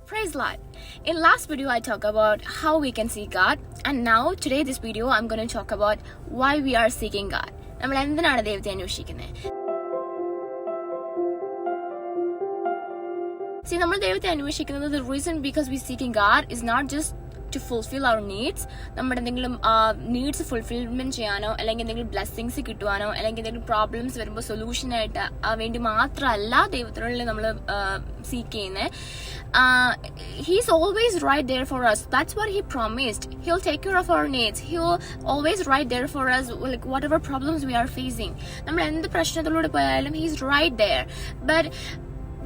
Praise Lord. In last video I talked about how we can see God, and now today this video I'm going to talk about why we are seeking God. നമ്മൾ എന്തിനാണ് ദൈവത്തെ അന്വേഷിക്കുന്നത്? See, നമ്മൾ ദൈവത്തെ അന്വേഷിക്കുന്നത് the reason because we seeking God is not just to fulfill our needs. നമ്മുടെ എന്തെങ്കിലും needs fulfilment ചെയ്യാനോ അല്ലെങ്കിൽ എന്തെങ്കിലും ബ്ലെസ്സിങ്സ് കിട്ടുവാനോ അല്ലെങ്കിൽ എന്തെങ്കിലും പ്രോബ്ലംസ് വരുമ്പോൾ സൊല്യൂഷൻ ആയിട്ട് വേണ്ടി മാത്രമല്ല ദൈവത്തിനുള്ള നമ്മൾ സീക്ക് ചെയ്യുന്നത്. He's always right there for us. That's what he promised. He'll take care of our needs. He'll always right there for us, like whatever problems we are facing. നമ്മൾ എന്ത് പ്രശ്നത്തിലൂടെ പോയാലും he's right there. But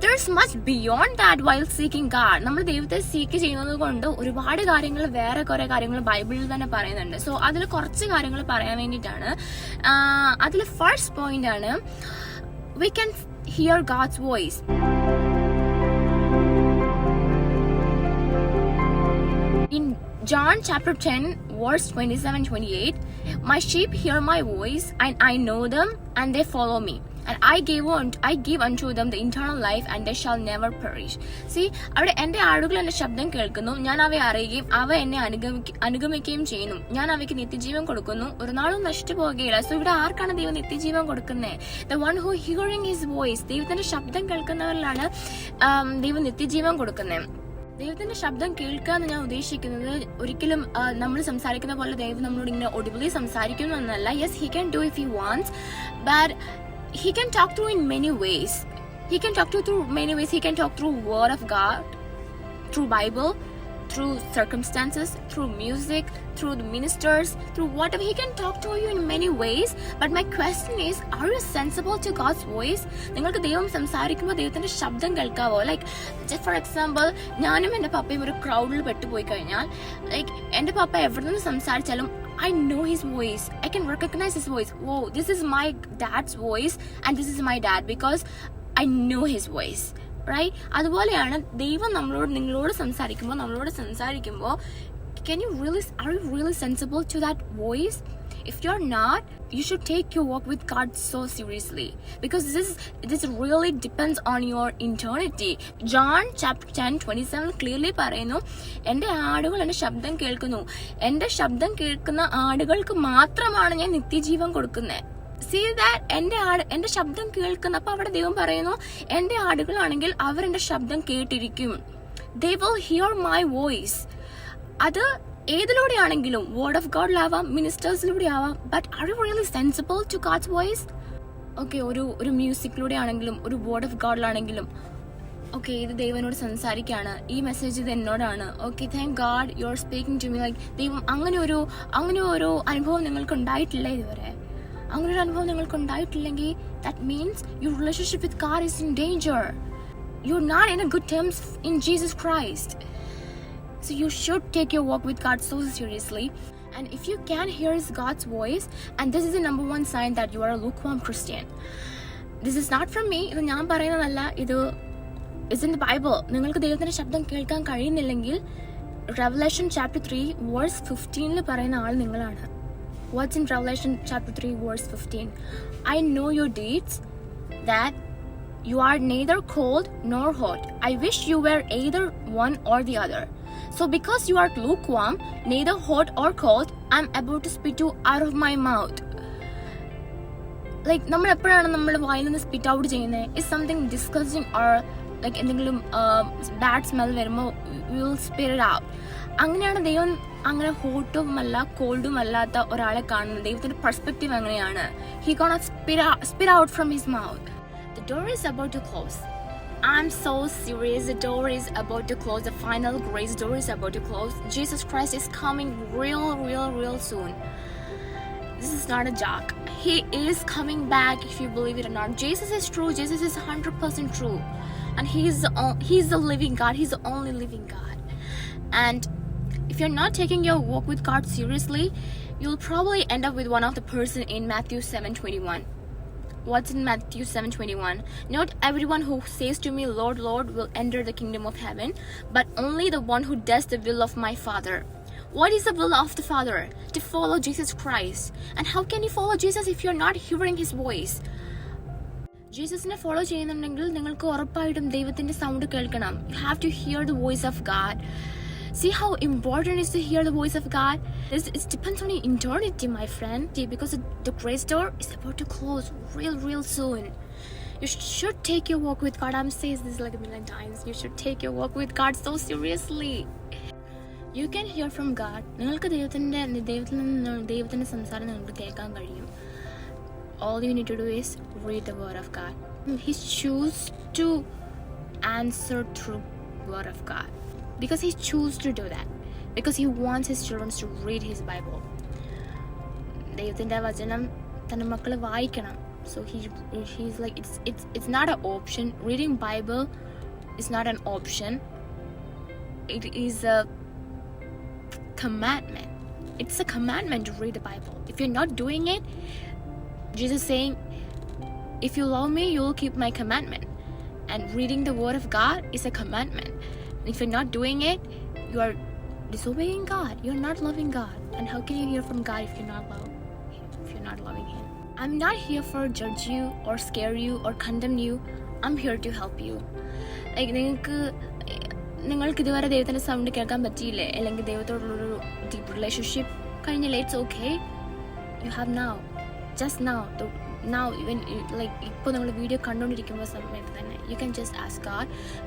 there's much beyond that while seeking God. നമ്മൾ ദൈവത്തെ seek ചെയ്യുന്നത് കൊണ്ട് ഒരുപാട് കാര്യങ്ങൾ വേറെ കുറെ കാര്യങ്ങൾ ബൈബിളിൽ തന്നെ പറയുന്നുണ്ട്. സോ അതിൽ കുറച്ച് കാര്യങ്ങൾ പറയാൻ വേണ്ടിയിട്ടാണ്. അതിൽ ഫസ്റ്റ് പോയിന്റ് ആണ് we can hear God's voice. In John chapter 10 verse 27-28, my sheep hear my voice and I know them and they follow me. And I give unto them the eternal life and they shall never perish. See, അവിടെ എൻ്റെ ആടുകൾ എൻ്റെ ശബ്ദം കേൾക്കുന്നു, ഞാൻ അവയെ അറിയുകയും അവ എന്നെ അനുഗമിക്കുകയും ചെയ്യുന്നു. ഞാൻ അവയ്ക്ക് നിത്യജീവൻ കൊടുക്കുന്നു, ഒരു നാളും നശിച്ചു പോകുകയില്ല. സോ ഇവിടെ ആർക്കാണ് ദൈവം നിത്യജീവൻ കൊടുക്കുന്നത്? The one who hearing his voice, ദൈവത്തിന്റെ ശബ്ദം കേൾക്കുന്നവരിലാണ് ദൈവം നിത്യജീവൻ കൊടുക്കുന്നത്. ദൈവത്തിന്റെ ശബ്ദം കേൾക്കുക എന്ന് ഞാൻ ഉദ്ദേശിക്കുന്നത് ഒരിക്കലും നമ്മൾ സംസാരിക്കുന്ന പോലെ ദൈവം നമ്മളോട് ഇങ്ങനെ ഒഡിബിളി സംസാരിക്കുന്നു എന്നല്ല. Yes, he can do if he wants, but he can talk through in many ways. He can talk through many ways. He can talk through word of God, through Bible, through circumstances, through music, through the ministers, through whatever. He can talk to you in many ways. But my question is, are you sensible to God's voice? നിങ്ങൾക്ക് ദൈവം സംസാരിക്കുമ്പോൾ ദൈവത്തിന്റെ ശബ്ദം കേൾക്കാവോ? Like just for example, ഞാനും എൻ്റെ പപ്പയും ഒരു ക്രൗഡിൽ പെട്ടുപോയി കഴിഞ്ഞാൽ ലൈക്ക് എൻ്റെ പപ്പ എവിടെ നിന്ന് സംസാരിച്ചാലും I know his voice. I can recognize his voice. Whoa, this is my dad's voice and this is my dad because I know his voice. Right? അതുപോലെയാണ് ദൈവം നിങ്ങളോട് സംസാരിക്കുമ്പോൾ are you really sensible to that voice? If you're not, you should take your walk with God so seriously because this really depends on your eternity. John chapter 10:27 clearly പറയുന്നു, എൻ്റെ ആടുകൾ എൻ്റെ ശബ്ദം കേൾക്കുന്നു, എൻ്റെ ശബ്ദം കേൾക്കുന്ന ആടുകൾക്ക് മാത്രമാണ് ഞാൻ നിത്യജീവൻ കൊടുക്കുന്നത്. See that എൻ്റെ ശബ്ദം കേൾക്കുന്ന, അപ്പൊ അവിടെ ദൈവം പറയുന്നു എൻ്റെ ആടുകളാണെങ്കിൽ അവർ എൻ്റെ ശബ്ദം കേട്ടിരിക്കും. They will hear my voice. അത് ഏതിലൂടെയാണെങ്കിലും വേർഡ് ഓഫ് ഗോഡിലാവാം, മിനിസ്റ്റേഴ്സിലൂടെ ആവാം. But are you really sensible to God's voice? Okay, ഒരു മ്യൂസിക്കിലൂടെ ആണെങ്കിലും ഒരു വേർഡ് ഓഫ് ഗോഡിലാണെങ്കിലും ഓക്കെ, ഇത് ദൈവനോട് സംസാരിക്കുകയാണ്, ഈ മെസ്സേജ് ഇത് എന്നോടാണ്. Okay, thank God you are speaking to me. Like ദൈവം അങ്ങനെ ഒരു അനുഭവം നിങ്ങൾക്ക് ഉണ്ടായിട്ടില്ല ഇതുവരെ. അങ്ങനെ ഒരു അനുഭവം നിങ്ങൾക്ക് ഉണ്ടായിട്ടില്ലെങ്കിൽ that means your relationship with God is in danger. You are not in a good terms in Jesus Christ. So you should take your walk with God so seriously. And if you can hear God's voice, and this is the number one sign that you are a lukewarm Christian. This is not from me. ഇത് ഞാൻ പറയുന്നതല്ല, ഇത് is in the Bible. നിങ്ങൾക്ക് ദൈവത്തിന്റെ ശബ്ദം കേൾക്കാൻ കഴിയുന്നില്ലെങ്കിൽ Revelation chapter 3 verse 15 പറയുന്ന ആൾ നിങ്ങളാണ്. What's in Revelation chapter 3 verse 15? I know your deeds, that you are neither cold nor hot. I wish you were either one or the other. So because you are lukewarm, neither hot or cold, I'm about to spit you out of my mouth. Like നമ്മൾ എപ്പോഴാണ് നമ്മുടെ വായിൽ നിന്ന് spit out ചെയ്യുന്നത്? Is something discussing or like എന്തെങ്കിലും bad smell വരുമ്പോൾ will spit it out. അങ്ങനെയാണ് ദൈവം അങ്ങനെ ഹോട്ടുമല്ല കോൾഡും അല്ലാത്ത ഒരാളെ കാണുന്നത്. ദൈവത്തിന്റെ പെർസ്പെക്റ്റീവ് അങ്ങനെയാണ്. He gonna spit out from his mouth. The door is about to close. I'm so serious. The door is about to close. The final grace door is about to close. Jesus Christ is coming real soon. This is not a joke. He is coming back, if you believe it or not. Jesus is true. Jesus is 100% true. And he's the living God. He's the only living God. And if you're not taking your walk with God seriously, you'll probably end up with one of the person in Matthew 7:21. What's in Matthew 7:21? Not everyone who says to me, Lord, Lord, will enter the kingdom of heaven, but only the one who does the will of my Father. What is the will of the Father? To follow Jesus Christ. And how can you follow Jesus if you're not hearing his voice? ജീസസിനെ follow ചെയ്യുന്നുണ്ടെങ്കിൽ നിങ്ങൾക്ക് ഉറപ്പായിട്ടും ദൈവത്തിന്റെ sound കേൾക്കണം. You have to hear the voice of God. See how important it is to hear the voice of God? It depends on your eternity, my friend, because the grace door is about to close real soon. You should take your walk with God. I'm saying this like a million times. You should take your walk with God so seriously. You can hear from God. നിങ്ങൾക്ക് ദൈവത്തിന്റെ സംസാരം നിങ്ങൾക്ക് കേൾക്കാൻ കഴിയും. All you need to do is read the word of God. He chooses to answer through word of God because he chooses to do that, because he wants his children to read his Bible. ദൈവത്തിന്റെ വചനം തന്റെ മക്കൾ വായിക്കണം. So he's like, it's not an option. Reading Bible is not an option. It is a commandment. It's a commandment to read the Bible. If you're not doing it, Jesus saying, if you love me, you will keep my commandment. And reading the word of God is a commandment. If you're not doing it, you are disobeying God. You're not loving God. And how can you hear from God if you're not loving him? I'm not here for judge you or scare you or condemn you. I'm here to help you. Like നിങ്ങൾക്ക് ഇതുവരെ ദൈവത്തിന്റെ sound കേൾക്കാൻ പറ്റിയില്ലേ, അല്ലെങ്കിൽ ദൈവത്തോടുള്ളൊരു deep relationship കഴിഞ്ഞില്ലേ, it's okay. You have now, just now ഇവൻ like ഇപ്പോൾ നിങ്ങൾ video കണ്ടുകൊണ്ടിരിക്കുമ്പോൾ സമയത്ത് തന്നെ you can just ask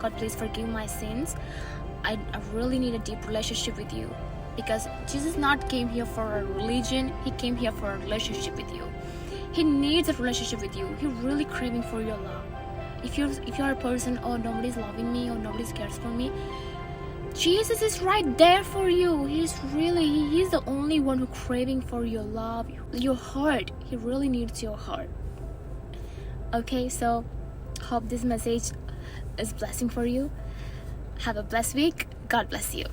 God please forgive my sins. I really need a deep relationship with you, because Jesus not came here for a religion. He came here for a relationship with you. He needs a relationship with you. He's really craving for your love. If you're a person, oh, nobody's loving me or nobody cares for me, Jesus is right there for you. He's the only one who craving for your love, your heart. He really needs your heart. Okay, so hope this message is blessing for you. Have a blessed week. God bless you.